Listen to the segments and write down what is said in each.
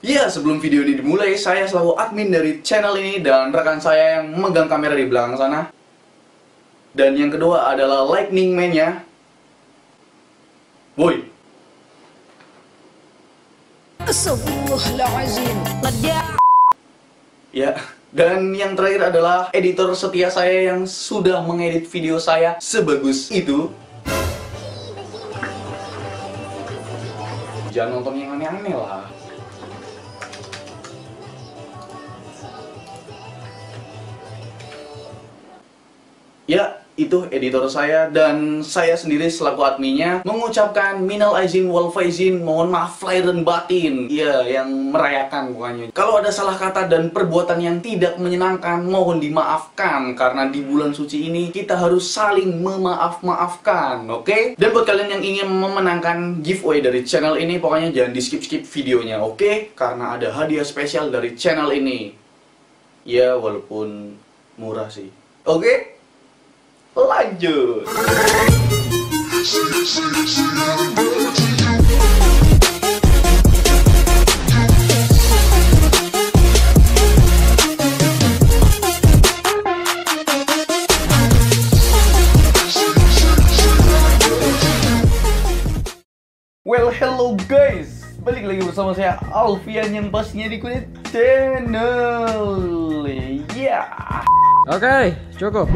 Ya, sebelum video ini dimulai, saya selaku admin dari channel ini dan rekan saya yang memegang kamera di belakang sana. Dan yang kedua adalah Lightning Man-nya. Woi. Ya, dan yang terakhir adalah editor setia saya yang sudah mengedit video saya sebagus itu. Jangan nonton yang aneh-aneh lah. Ya, itu editor saya dan saya sendiri selaku adminnya mengucapkan minal aizin wal faizin, mohon maaf lahir dan batin. Ya, yang merayakan pokoknya. Kalau ada salah kata dan perbuatan yang tidak menyenangkan, mohon dimaafkan karena di bulan suci ini kita harus saling memaaf-maafkan, oke? Dan buat kalian yang ingin memenangkan giveaway dari channel ini, pokoknya jangan di-skip-skip videonya, oke? Karena ada hadiah spesial dari channel ini. Ya, walaupun murah sih. Oke? Lanjut. Well, hello guys, balik lagi bersama saya Alfian yang pastinya di Kudet Channel. Ya. Oke, cukup.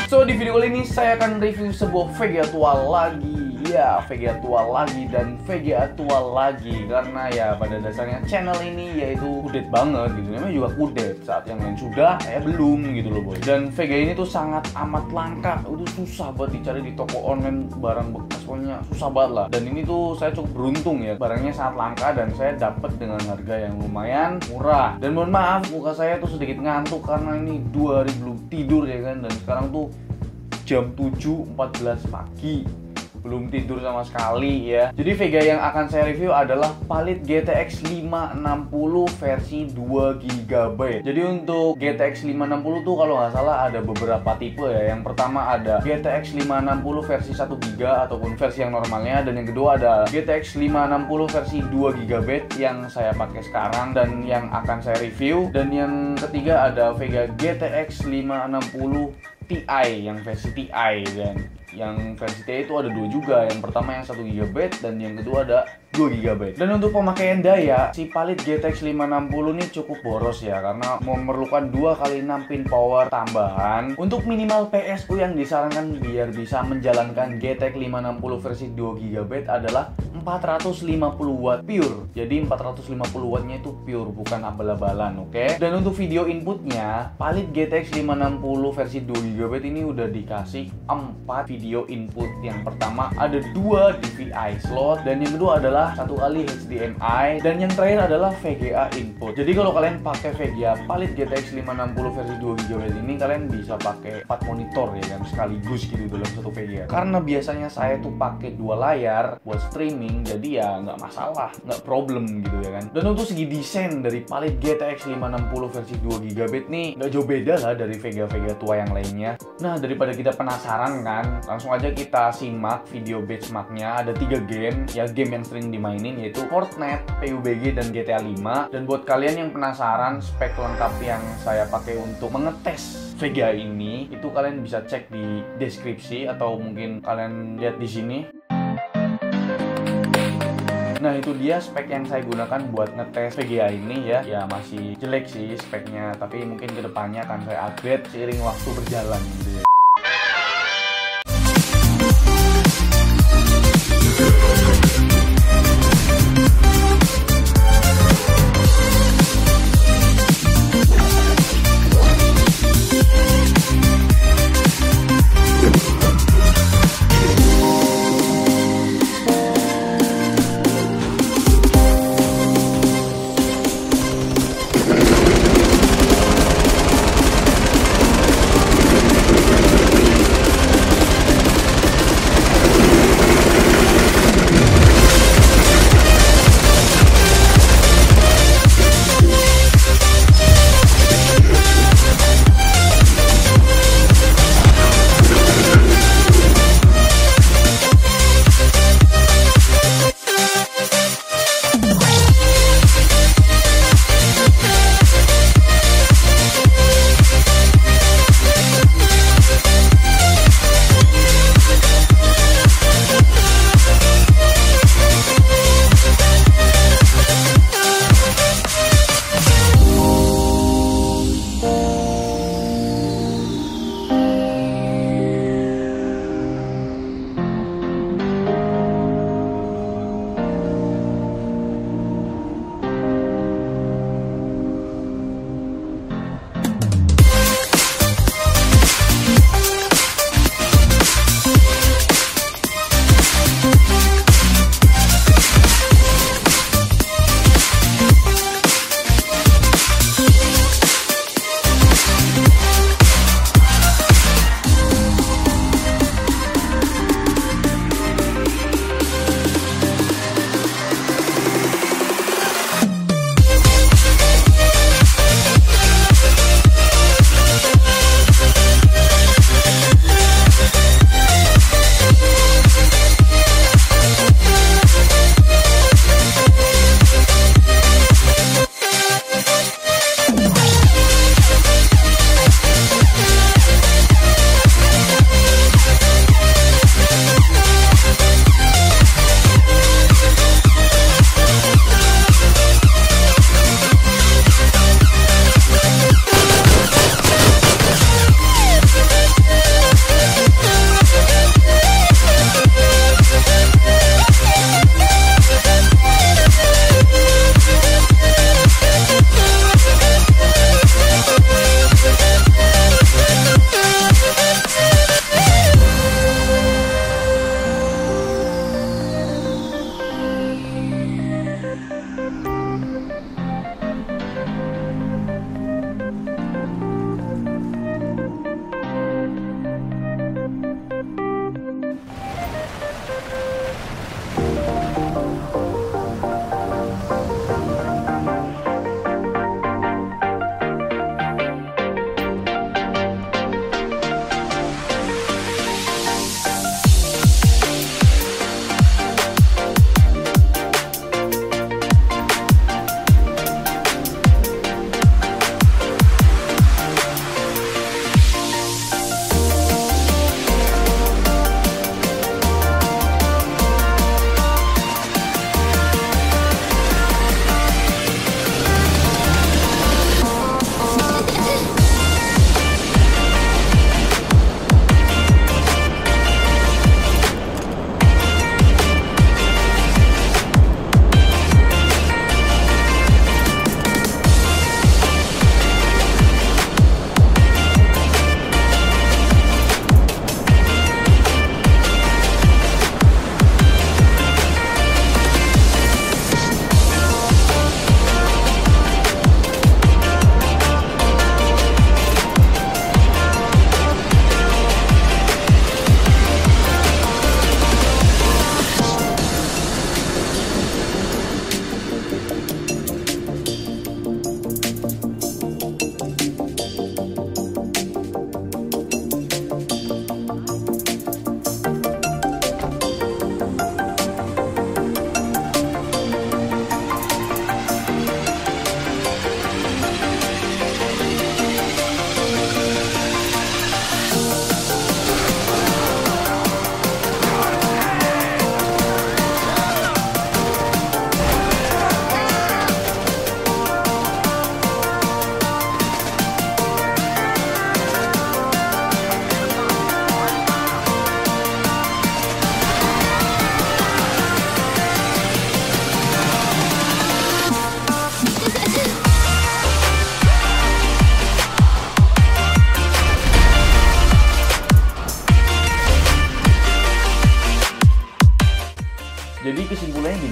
So, di video kali ini saya akan review sebuah VGA tua lagi. Ya, VGA tua lagi dan VGA tua lagi. Karena ya pada dasarnya channel ini yaitu kudet banget gitu. Namanya juga kudet. Saat yang lain sudah, saya belum gitu loh boy. Dan VGA ini tuh sangat amat langka. Itu susah banget dicari di toko online, barang bekas pokoknya susah banget lah. Dan ini tuh saya cukup beruntung ya. Barangnya sangat langka dan saya dapat dengan harga yang lumayan murah. Dan mohon maaf, muka saya tuh sedikit ngantuk karena ini 2 hari belum tidur ya kan. Dan sekarang tuh jam 7.14 pagi, belum tidur sama sekali ya. Jadi VGA yang akan saya review adalah Palit GTX 560 versi 2GB. Jadi untuk GTX 560 tuh kalau nggak salah ada beberapa tipe ya. Yang pertama ada GTX 560 versi 1GB ataupun versi yang normalnya, dan yang kedua ada GTX 560 versi 2GB yang saya pakai sekarang dan yang akan saya review. Dan yang ketiga ada VGA GTX 560 Ti yang versi Ti, dan yang versi Ti itu ada 2 juga. Yang pertama yang 1GB dan yang kedua ada 2GB. Dan untuk pemakaian daya, si Palit GTX 560 ini cukup boros ya, karena memerlukan 2x6 pin power tambahan. Untuk minimal PSU yang disarankan biar bisa menjalankan GTX 560 versi 2GB adalah 450 watt pure. Jadi 450 wattnya itu pure, bukan abal-abalan, oke? Dan untuk video inputnya, Palit GTX 560 versi 2GB ini udah dikasih 4 video input. Yang pertama ada 2 DVI slot, dan yang kedua adalah 1 kali HDMI, dan yang terakhir adalah VGA input. Jadi kalau kalian pakai VGA Palit GTX 560 versi 2GB ini, kalian bisa pakai 4 monitor ya kan, sekaligus gitu dalam satu VGA. Karena biasanya saya tuh pakai 2 layar buat streaming, jadi ya nggak masalah, nggak problem gitu ya kan. Dan untuk segi desain dari Palit GTX 560 versi 2GB nih nggak jauh beda lah dari VGA-VGA tua yang lainnya. Nah, daripada kita penasaran kan, langsung aja kita simak video benchmarknya. Ada 3 game ya, game yang sering dimainin yaitu Fortnite, PUBG, dan GTA 5. Dan buat kalian yang penasaran spek lengkap yang saya pakai untuk mengetes VGA ini, itu kalian bisa cek di deskripsi atau mungkin kalian lihat di sini. Nah, itu dia spek yang saya gunakan buat ngetes VGA ini ya. Ya masih jelek sih speknya, tapi mungkin kedepannya akan saya upgrade seiring waktu berjalan gitu ya.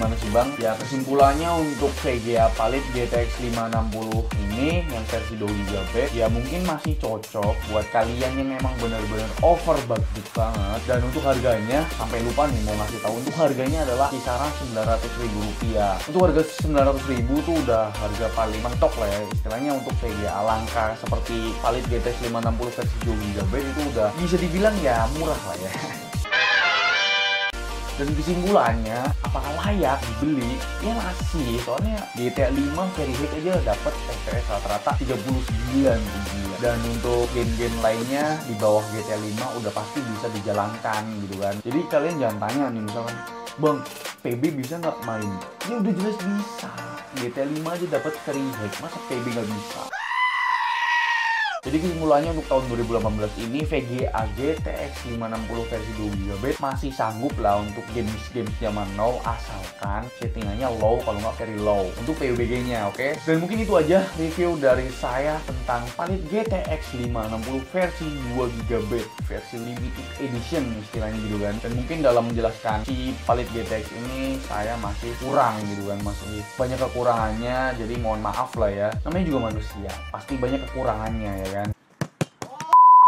gimana sih Bang? Ya kesimpulannya untuk VGA Palit GTX 560 ini yang versi 2GB ya mungkin masih cocok buat kalian yang memang benar-benar over budget banget. Dan untuk harganya, sampai lupa nih mau ngasih tahu, untuk harganya adalah kisaran Rp900.000. Untuk harga Rp900.000 tuh udah harga paling mentok lah ya istilahnya untuk VGA langka seperti Palit GTX 560 versi 2GB itu udah bisa dibilang ya murah lah ya. Dan kesimpulannya, apakah layak dibeli? Ya masih, soalnya GTA 5 Very High aja dapat FPS rata-rata 39. Dan untuk game-game lainnya di bawah GTA 5 udah pasti bisa dijalankan gitu kan. Jadi kalian jangan tanya nih misalkan, Bang, PB bisa nggak main? Ya udah jelas bisa. GTA 5 aja dapat Very High, masa PB nggak bisa? Jadi kesimpulannya untuk tahun 2018 ini VGA GTX 560 versi 2GB masih sanggup lah untuk games zaman now asalkan settingannya low kalau nggak very low untuk PUBG-nya, oke? Dan mungkin itu aja review dari saya tentang Palit GTX 560 versi 2GB versi limited edition istilahnya gitu kan. Dan mungkin dalam menjelaskan si Palit GTX ini saya masih kurang gitu kan, masih banyak kekurangannya, jadi mohon maaf lah ya. Namanya juga manusia, pasti banyak kekurangannya ya kan.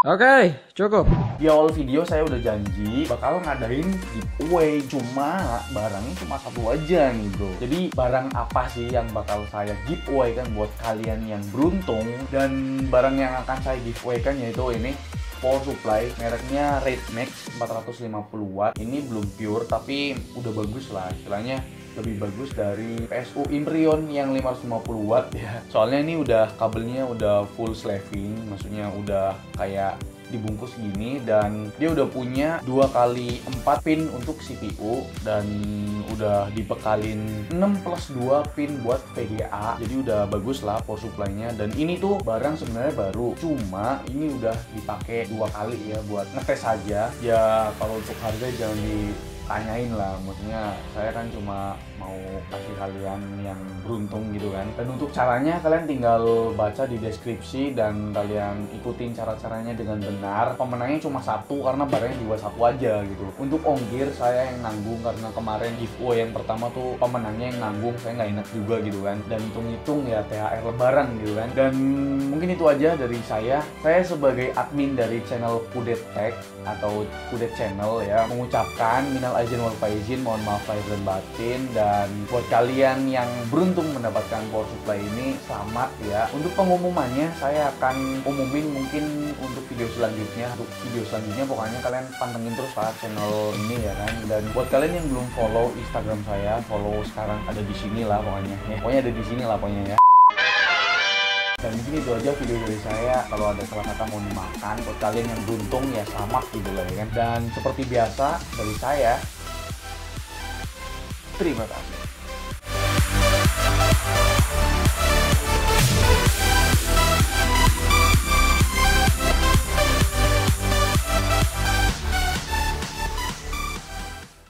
Oke, cukup. Di awal video saya udah janji bakal ngadain giveaway, cuma barangnya cuma satu aja nih bro. Jadi barang apa sih yang bakal saya giveaway kan buat kalian yang beruntung? Dan barang yang akan saya giveaway kan yaitu ini power supply mereknya Raidmax 450 watt. Ini belum pure tapi udah bagus lah istilahnya, lebih bagus dari PSU Imprion yang 550 watt ya. Soalnya ini udah kabelnya udah full slaving, maksudnya udah kayak dibungkus gini, dan dia udah punya 2x4 pin untuk CPU dan udah dibekalin 6+2 pin buat VGA. Jadi udah bagus lah power supply-nya. Dan ini tuh barang sebenarnya baru, cuma ini udah dipakai 2 kali ya buat ngetes aja. Ya kalau untuk harga jangan ditanyain lah, maksudnya saya kan cuma mau kasih kalian yang beruntung gitu kan. Dan untuk caranya kalian tinggal baca di deskripsi dan kalian ikutin cara-caranya dengan benar. Pemenangnya cuma satu karena barangnya juga satu aja gitu. Untuk ongkir saya yang nanggung karena kemarin giveaway yang pertama tuh pemenangnya yang nanggung, saya nggak enak juga gitu kan. Dan hitung-hitung ya THR lebaran gitu kan. Dan mungkin itu aja dari saya. Saya sebagai admin dari channel Kudet Tech atau Kudet Channel ya mengucapkan minal aizin wal faizin, mohon maaf lahir dan batin. Dan buat kalian yang beruntung mendapatkan power supply ini, selamat ya. Untuk pengumumannya saya akan umumin mungkin untuk video selanjutnya. Untuk video selanjutnya pokoknya kalian pantengin terus lah channel ini ya kan. Dan buat kalian yang belum follow Instagram saya, follow sekarang, ada di sini lah pokoknya. Ya, pokoknya ada di sini lah pokoknya ya. Dan mungkin itu aja video dari saya. Kalau ada salah kata mohon dimaafkan. Buat kalian yang beruntung ya selamat gitu lah ya kan. Dan seperti biasa dari saya, terima kasih.